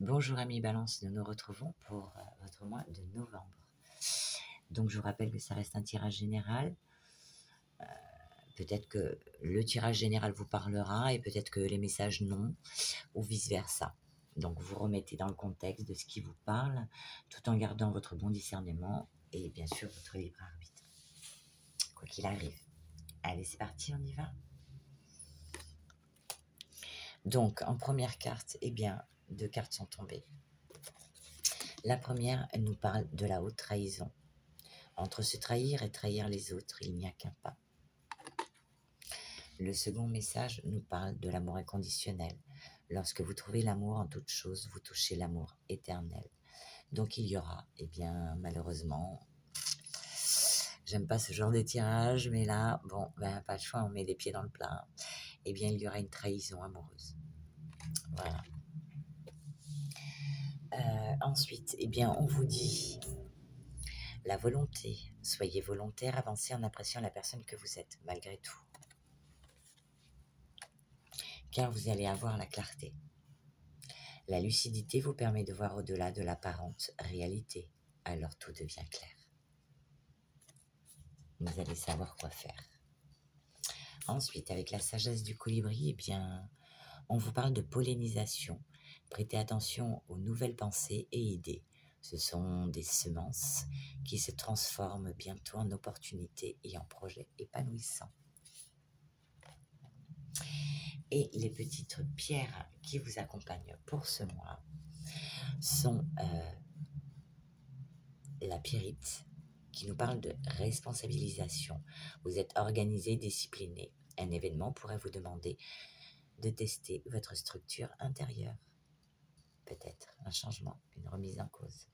Bonjour amis Balance, nous nous retrouvons pour votre mois de novembre. Donc je vous rappelle que ça reste un tirage général. Peut-être que le tirage général vous parlera et peut-être que les messages non, ou vice-versa. Donc vous remettez dans le contexte de ce qui vous parle, tout en gardant votre bon discernement et bien sûr votre libre arbitre. Quoi qu'il arrive. Allez, c'est parti, on y va. Donc en première carte, eh bien, 2 cartes sont tombées. La première, elle nous parle de la haute trahison. Entre se trahir et trahir les autres, il n'y a qu'un pas. Le second message nous parle de l'amour inconditionnel. Lorsque vous trouvez l'amour en toute chose, vous touchez l'amour éternel. Donc il y aura, eh bien, malheureusement, j'aime pas ce genre de tirage, mais là, bon, pas de choix, on met les pieds dans le plat. Eh bien, il y aura une trahison amoureuse. Voilà. Ensuite, eh bien, on vous dit la volonté. Soyez volontaire, avancez en appréciant la personne que vous êtes, malgré tout. Car vous allez avoir la clarté. La lucidité vous permet de voir au-delà de l'apparente réalité, alors tout devient clair. Vous allez savoir quoi faire. Ensuite, avec la sagesse du colibri, eh bien, on vous parle de pollinisation. Prêtez attention aux nouvelles pensées et idées. Ce sont des semences qui se transforment bientôt en opportunités et en projets épanouissants. Et les petites pierres qui vous accompagnent pour ce mois sont la pyrite, qui nous parle de responsabilisation. Vous êtes organisé, discipliné. Un événement pourrait vous demander de tester votre structure intérieure. Peut-être un changement, une remise en cause.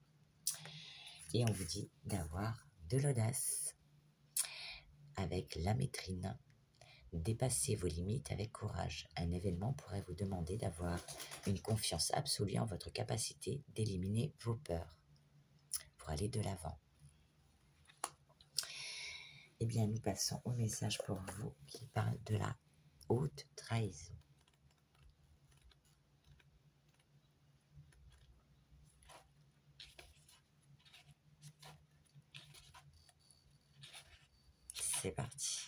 Et on vous dit d'avoir de l'audace. Avec la métrine, dépassez vos limites avec courage. Un événement pourrait vous demander d'avoir une confiance absolue en votre capacité d'éliminer vos peurs pour aller de l'avant. Eh bien, nous passons au message pour vous qui parle de la haute trahison. C'est parti.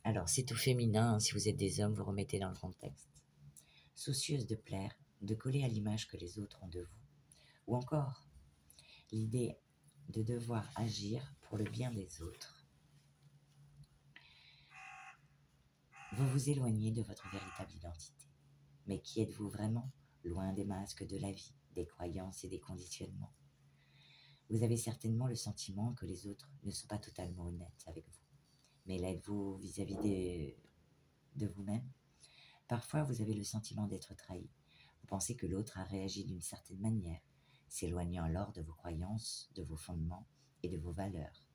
Alors, c'est tout féminin. Hein, si vous êtes des hommes, vous remettez dans le contexte. Soucieuse de plaire, de coller à l'image que les autres ont de vous. Ou encore, l'idée de devoir agir pour le bien des autres. Vous vous éloignez de votre véritable identité. Mais qui êtes-vous vraiment? Loin des masques de la vie, des croyances et des conditionnements. Vous avez certainement le sentiment que les autres ne sont pas totalement honnêtes avec vous. Mais l'êtes-vous vis-à-vis de vous-même? Parfois, vous avez le sentiment d'être trahi. Vous pensez que l'autre a réagi d'une certaine manière, s'éloignant alors de vos croyances, de vos fondements et de vos valeurs.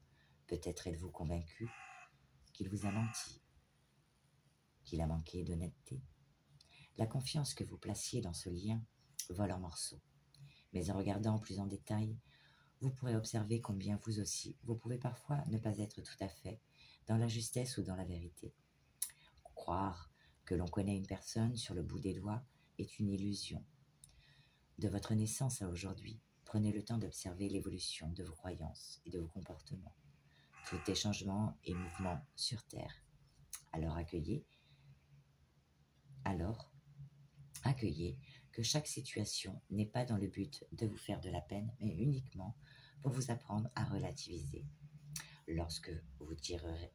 Peut-être êtes-vous convaincu qu'il vous a menti, qu'il a manqué d'honnêteté. La confiance que vous placiez dans ce lien vole en morceaux. Mais en regardant plus en détail, vous pourrez observer combien vous aussi, vous pouvez parfois ne pas être tout à fait dans la justesse ou dans la vérité. Croire que l'on connaît une personne sur le bout des doigts est une illusion. De votre naissance à aujourd'hui, prenez le temps d'observer l'évolution de vos croyances et de vos comportements. Tout est changement et mouvement sur Terre. Alors accueillez que chaque situation n'est pas dans le but de vous faire de la peine, mais uniquement pour vous apprendre à relativiser. Lorsque vous tirez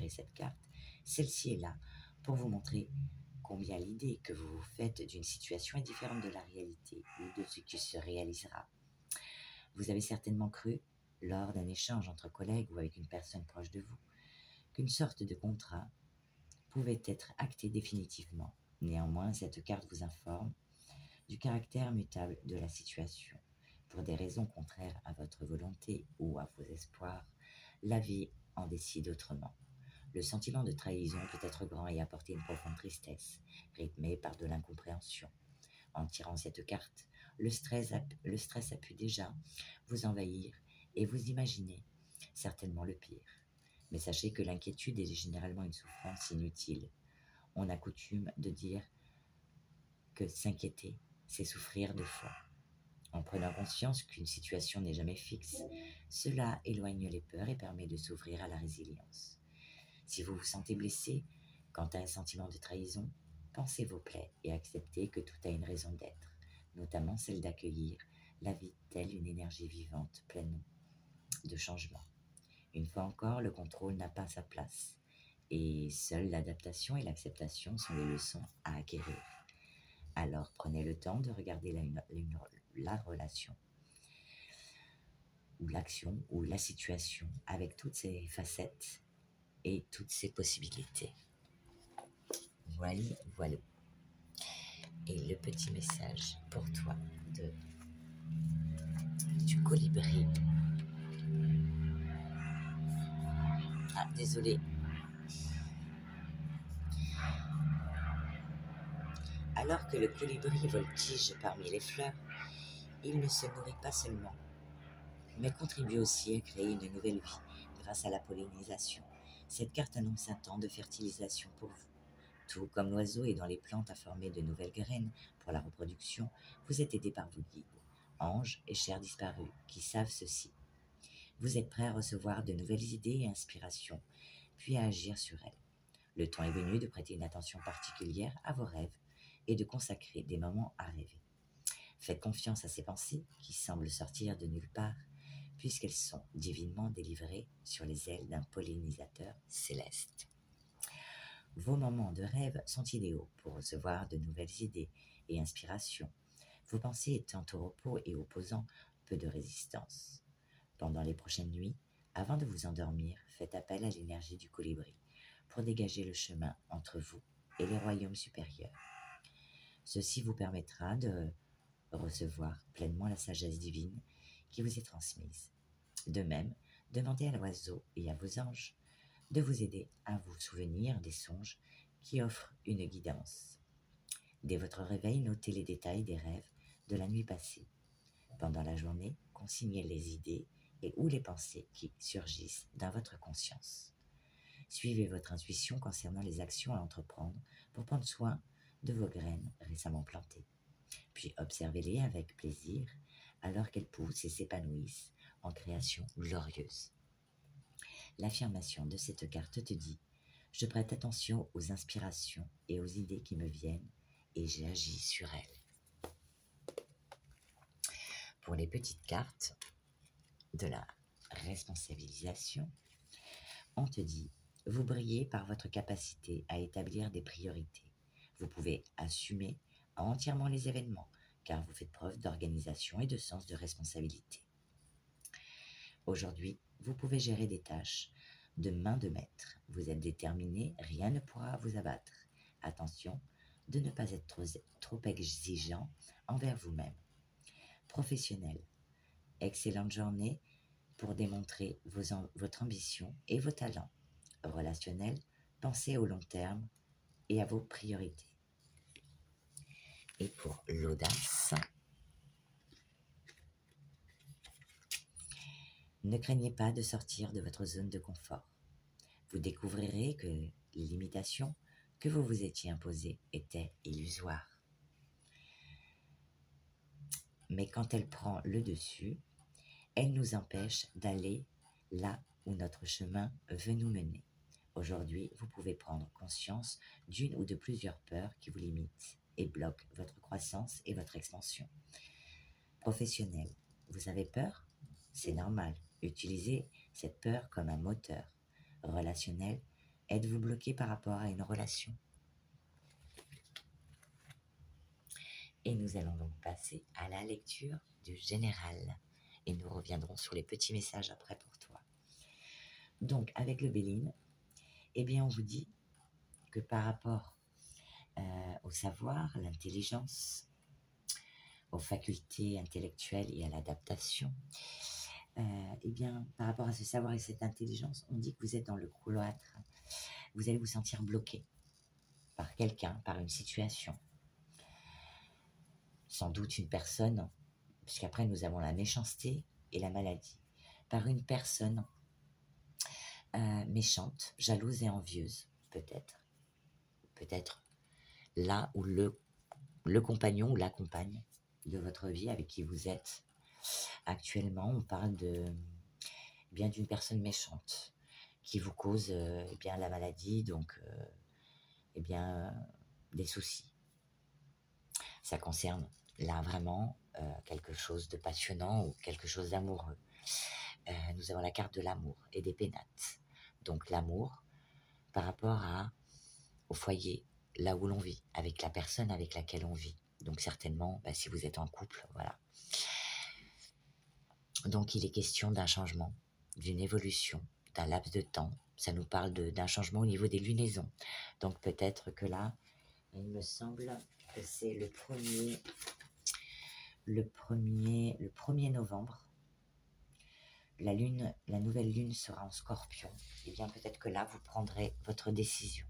cette carte, celle-ci est là pour vous montrer combien l'idée que vous vous faites d'une situation est différente de la réalité ou de ce qui se réalisera. Vous avez certainement cru, lors d'un échange entre collègues ou avec une personne proche de vous, qu'une sorte de contrat pouvait être acté définitivement. Néanmoins, cette carte vous informe du caractère mutable de la situation. Pour des raisons contraires à votre volonté ou à vos espoirs, la vie en décide autrement. Le sentiment de trahison peut être grand et apporter une profonde tristesse, rythmée par de l'incompréhension. En tirant cette carte, le stress a pu déjà vous envahir et vous imaginez certainement le pire. Mais sachez que l'inquiétude est généralement une souffrance inutile. On a coutume de dire que s'inquiéter, c'est souffrir 2 fois. En prenant conscience qu'une situation n'est jamais fixe, cela éloigne les peurs et permet de s'ouvrir à la résilience. Si vous vous sentez blessé quant à un sentiment de trahison, pensez vos plaies et acceptez que tout a une raison d'être, notamment celle d'accueillir la vie telle une énergie vivante, pleine de changement. Une fois encore, le contrôle n'a pas sa place, et seule l'adaptation et l'acceptation sont les leçons à acquérir. Alors prenez le temps de regarder la relation, ou l'action, ou la situation, avec toutes ses facettes et toutes ses possibilités. Voilà, voilà. Et le petit message pour toi du colibri. Ah, désolé. Alors que le colibri voltige parmi les fleurs, il ne se nourrit pas seulement, mais contribue aussi à créer une nouvelle vie grâce à la pollinisation. Cette carte annonce un temps de fertilisation pour vous. Tout comme l'oiseau est dans les plantes à former de nouvelles graines pour la reproduction, vous êtes aidé par vos guides, anges et chers disparus, qui savent ceci. Vous êtes prêt à recevoir de nouvelles idées et inspirations, puis à agir sur elles. Le temps est venu de prêter une attention particulière à vos rêves et de consacrer des moments à rêver. Faites confiance à ces pensées qui semblent sortir de nulle part, puisqu'elles sont divinement délivrées sur les ailes d'un pollinisateur céleste. Vos moments de rêve sont idéaux pour recevoir de nouvelles idées et inspirations, vos pensées étant au repos et opposant peu de résistance. Pendant les prochaines nuits, avant de vous endormir, faites appel à l'énergie du colibri pour dégager le chemin entre vous et les royaumes supérieurs. Ceci vous permettra de recevoir pleinement la sagesse divine qui vous est transmise. De même, demandez à l'oiseau et à vos anges de vous aider à vous souvenir des songes qui offrent une guidance. Dès votre réveil, notez les détails des rêves de la nuit passée. Pendant la journée, consignez les idées et ou les pensées qui surgissent dans votre conscience. Suivez votre intuition concernant les actions à entreprendre pour prendre soin de vos graines récemment plantées. Puis observez-les avec plaisir alors qu'elles poussent et s'épanouissent en création glorieuse. L'affirmation de cette carte te dit « Je prête attention aux inspirations et aux idées qui me viennent et j'agis sur elles. » Pour les petites cartes de la responsabilisation, on te dit « Vous brillez par votre capacité à établir des priorités. Vous pouvez assumer entièrement les événements car vous faites preuve d'organisation et de sens de responsabilité. Aujourd'hui, vous pouvez gérer des tâches de main de maître. Vous êtes déterminé, rien ne pourra vous abattre. Attention de ne pas être trop exigeant envers vous-même. Professionnel, excellente journée pour démontrer votre ambition et vos talents. Relationnel, pensez au long terme et à vos priorités. Et pour l'audace, ne craignez pas de sortir de votre zone de confort. Vous découvrirez que les limitations que vous vous étiez imposées étaient illusoires. Mais quand elle prend le dessus, elle nous empêche d'aller là où notre chemin veut nous mener. Aujourd'hui, vous pouvez prendre conscience d'une ou de plusieurs peurs qui vous limitent et bloquent votre croissance et votre expansion. Professionnel, vous avez peur? C'est normal. Utilisez cette peur comme un moteur. Relationnel, êtes-vous bloqué par rapport à une relation? Et nous allons donc passer à la lecture du général. Et nous reviendrons sur les petits messages après pour toi. Donc, avec le Béline, eh bien, on vous dit que par rapport au savoir, l'intelligence, aux facultés intellectuelles et à l'adaptation, eh bien, par rapport à ce savoir et cette intelligence, on dit que vous êtes dans le cloître. Vous allez vous sentir bloqué par quelqu'un, par une situation. Sans doute une personne, puisqu'après nous avons la méchanceté et la maladie. Par une personne méchante, jalouse et envieuse, peut-être. Peut-être là où le compagnon ou la compagne de votre vie avec qui vous êtes actuellement, on parle bien d'une personne méchante qui vous cause bien la maladie, donc bien des soucis. Ça concerne là vraiment quelque chose de passionnant ou quelque chose d'amoureux. Nous avons la carte de l'amour et des pénates. Donc l'amour par rapport au foyer, là où l'on vit, avec la personne avec laquelle on vit. Donc certainement, si vous êtes en couple, voilà. Donc il est question d'un changement, d'une évolution, d'un laps de temps. Ça nous parle d'un changement au niveau des lunaisons. Donc peut-être que là, il me semble que c'est le 1er novembre. La nouvelle lune sera en Scorpion. Et bien peut-être que là, vous prendrez votre décision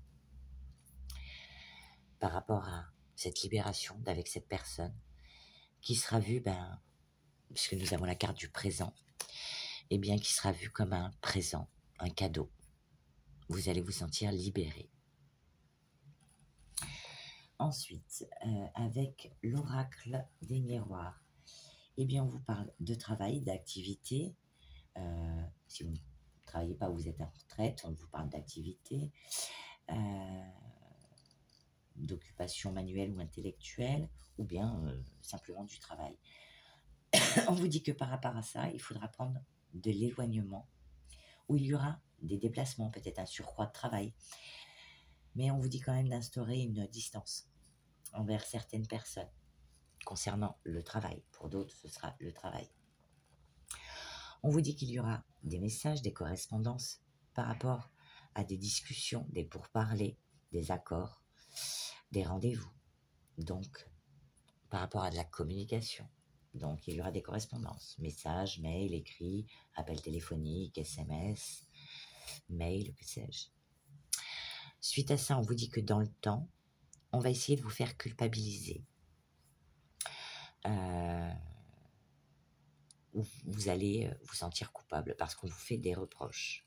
par rapport à cette libération avec cette personne qui sera vue, puisque nous avons la carte du présent, et bien qui sera vue comme un présent, un cadeau. Vous allez vous sentir libéré. Ensuite, avec l'oracle des miroirs, eh bien on vous parle de travail, d'activité. Si vous ne travaillez pas, vous êtes en retraite, on vous parle d'activité, d'occupation manuelle ou intellectuelle, ou bien simplement du travail. On vous dit que par rapport à ça, il faudra prendre de l'éloignement, où il y aura des déplacements, peut-être un surcroît de travail, mais on vous dit quand même d'instaurer une distance envers certaines personnes concernant le travail. Pour d'autres, ce sera le travail. On vous dit qu'il y aura des messages, des correspondances par rapport à des discussions, des pourparlers, des accords, des rendez-vous. Donc, par rapport à de la communication. Donc, il y aura des correspondances, messages, mails, écrits, appels téléphoniques, SMS, mails, que sais-je. Suite à ça, on vous dit que dans le temps, on va essayer de vous faire culpabiliser. Vous allez vous sentir coupable parce qu'on vous fait des reproches.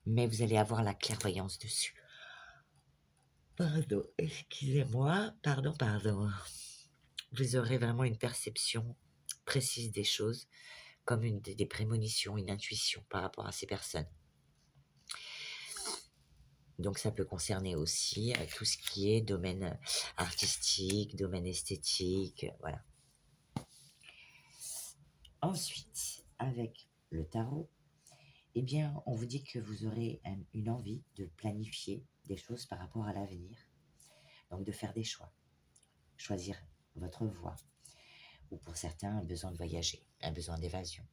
Mais vous allez avoir la clairvoyance dessus. Pardon, excusez-moi, pardon. Vous aurez vraiment une perception précise des choses, comme des prémonitions, une intuition par rapport à ces personnes. Donc ça peut concerner aussi tout ce qui est domaine artistique, domaine esthétique, voilà. Ensuite, avec le tarot, eh bien, on vous dit que vous aurez une envie de planifier des choses par rapport à l'avenir. Donc de faire des choix, choisir votre voie. Ou pour certains, un besoin de voyager, un besoin d'évasion.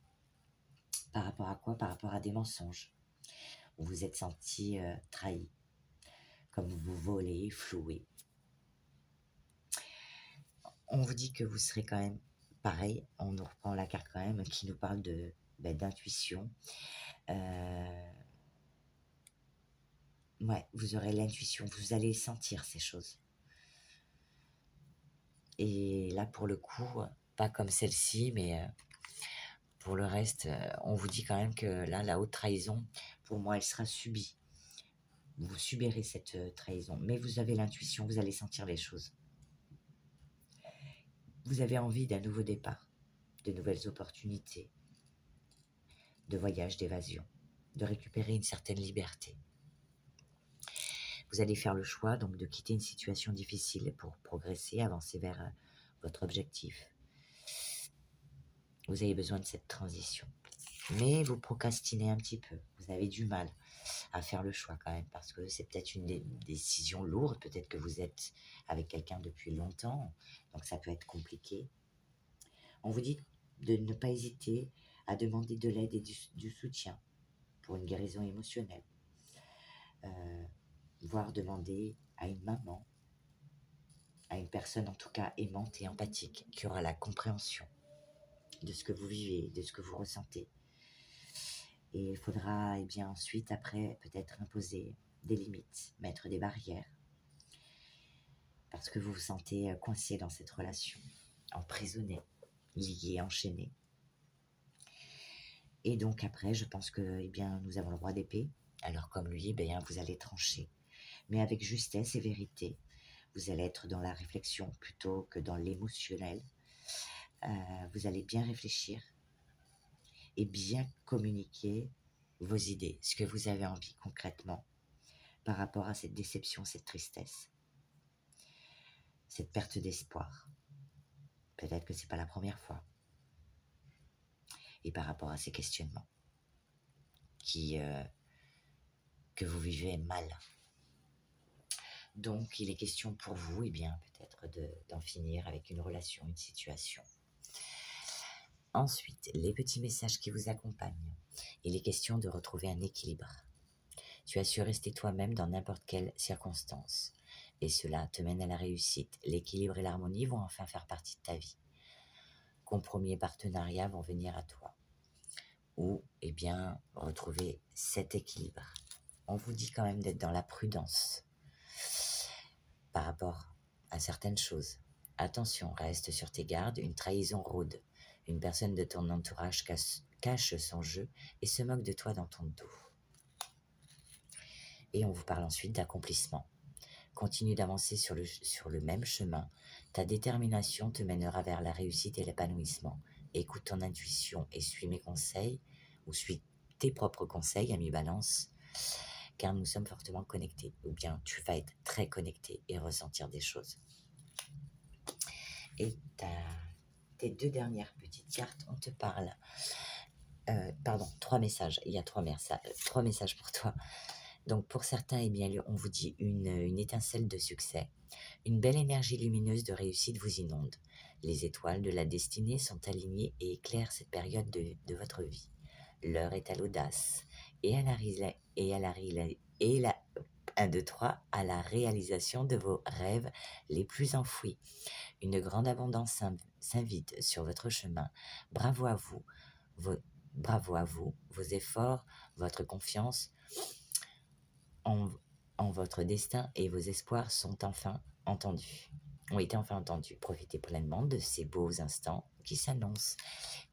Par rapport à quoi? Par rapport à des mensonges. Vous vous êtes senti trahi, comme vous volez, floué. On vous dit que vous serez quand même pareil, on nous reprend la carte quand même qui nous parle d'intuition. Ouais, vous aurez l'intuition, vous allez sentir ces choses. Et là, pour le coup, pas comme celle-ci, mais pour le reste, on vous dit quand même que là, la haute trahison, pour moi, elle sera subie. Vous subirez cette trahison, mais vous avez l'intuition, vous allez sentir les choses. Vous avez envie d'un nouveau départ, de nouvelles opportunités, de voyage, d'évasion, de récupérer une certaine liberté. Vous allez faire le choix donc de quitter une situation difficile pour progresser, avancer vers votre objectif. Vous avez besoin de cette transition. Mais vous procrastinez un petit peu. Vous avez du mal à faire le choix quand même parce que c'est peut-être une décision lourde. Peut-être que vous êtes avec quelqu'un depuis longtemps. Donc ça peut être compliqué. On vous dit de ne pas hésiter à demander de l'aide et du soutien pour une guérison émotionnelle. Voire demander à une maman, à une personne en tout cas aimante et empathique, qui aura la compréhension de ce que vous vivez, de ce que vous ressentez. Et il faudra bien ensuite, après, peut-être imposer des limites, mettre des barrières, parce que vous vous sentez coincé dans cette relation, emprisonné, lié, enchaîné. Et donc après, je pense que eh bien, nous avons le roi d'épée. Alors comme lui, eh bien, vous allez trancher. Mais avec justesse et vérité. Vous allez être dans la réflexion plutôt que dans l'émotionnel. Vous allez bien réfléchir et bien communiquer vos idées, ce que vous avez envie concrètement par rapport à cette déception, cette tristesse, cette perte d'espoir. Peut-être que ce n'est pas la première fois. Et par rapport à ces questionnements que vous vivez mal. Donc, il est question pour vous, eh bien, peut-être d'en finir avec une relation, une situation. Ensuite, les petits messages qui vous accompagnent. Il est question de retrouver un équilibre. Tu as su rester toi-même dans n'importe quelle circonstance. Et cela te mène à la réussite. L'équilibre et l'harmonie vont enfin faire partie de ta vie. Compromis et partenariats vont venir à toi. Ou, eh bien, retrouver cet équilibre. On vous dit quand même d'être dans la prudence par rapport à certaines choses. Attention, reste sur tes gardes, une trahison rôde. Une personne de ton entourage cache son jeu et se moque de toi dans ton dos. Et on vous parle ensuite d'accomplissement. Continue d'avancer sur le même chemin. Ta détermination te mènera vers la réussite et l'épanouissement. Écoute ton intuition et suis mes conseils, ou suis tes propres conseils, ami Balance, car nous sommes fortement connectés, ou bien tu vas être très connecté et ressentir des choses. Et tes deux dernières petites cartes, on te parle, trois messages, il y a trois messages pour toi. Donc pour certains, eh bien, on vous dit une étincelle de succès. Une belle énergie lumineuse de réussite vous inonde. Les étoiles de la destinée sont alignées et éclairent cette période de votre vie. L'heure est à l'audace et à la réalisation de vos rêves les plus enfouis. Une grande abondance s'invite sur votre chemin. Bravo à vous, vos efforts, votre confiance en votre destin et vos espoirs sont enfin entendus. Ont été enfin entendus. Profitez pleinement de ces beaux instants qui s'annoncent.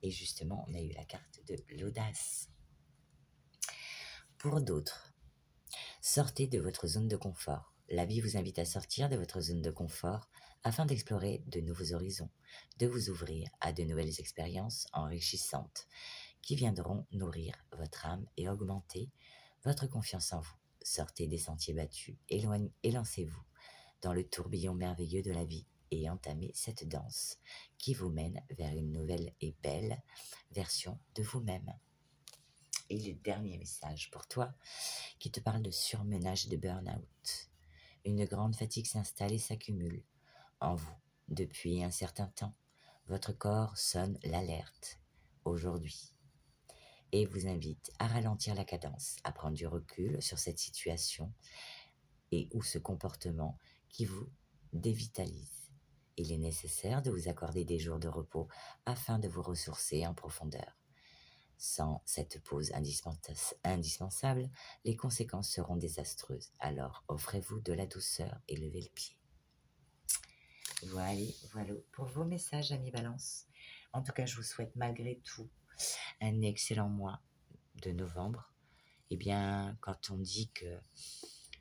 Et justement, on a eu la carte de l'audace. Pour d'autres, sortez de votre zone de confort. La vie vous invite à sortir de votre zone de confort afin d'explorer de nouveaux horizons, de vous ouvrir à de nouvelles expériences enrichissantes qui viendront nourrir votre âme et augmenter votre confiance en vous. Sortez des sentiers battus et lancez-vous dans le tourbillon merveilleux de la vie et entamez cette danse qui vous mène vers une nouvelle et belle version de vous-même. Et le dernier message pour toi qui te parle de surmenage et de burn-out. Une grande fatigue s'installe et s'accumule en vous depuis un certain temps. Votre corps sonne l'alerte aujourd'hui et vous invite à ralentir la cadence, à prendre du recul sur cette situation et ou ce comportement qui vous dévitalise. Il est nécessaire de vous accorder des jours de repos afin de vous ressourcer en profondeur. Sans cette pause indispensable, les conséquences seront désastreuses. Alors, offrez-vous de la douceur et levez le pied. Voilà pour vos messages, amis Balance. En tout cas, je vous souhaite malgré tout un excellent mois de novembre. Eh bien, quand on dit que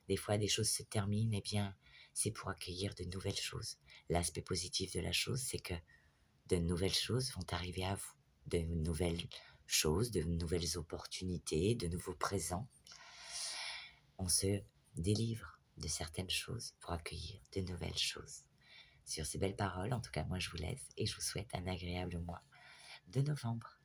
des fois des choses se terminent, eh bien, c'est pour accueillir de nouvelles choses. L'aspect positif de la chose, c'est que de nouvelles choses vont arriver à vous. De nouvelles choses, de nouvelles opportunités, de nouveaux présents. On se délivre de certaines choses pour accueillir de nouvelles choses. Sur ces belles paroles, en tout cas, moi je vous laisse et je vous souhaite un agréable mois de novembre.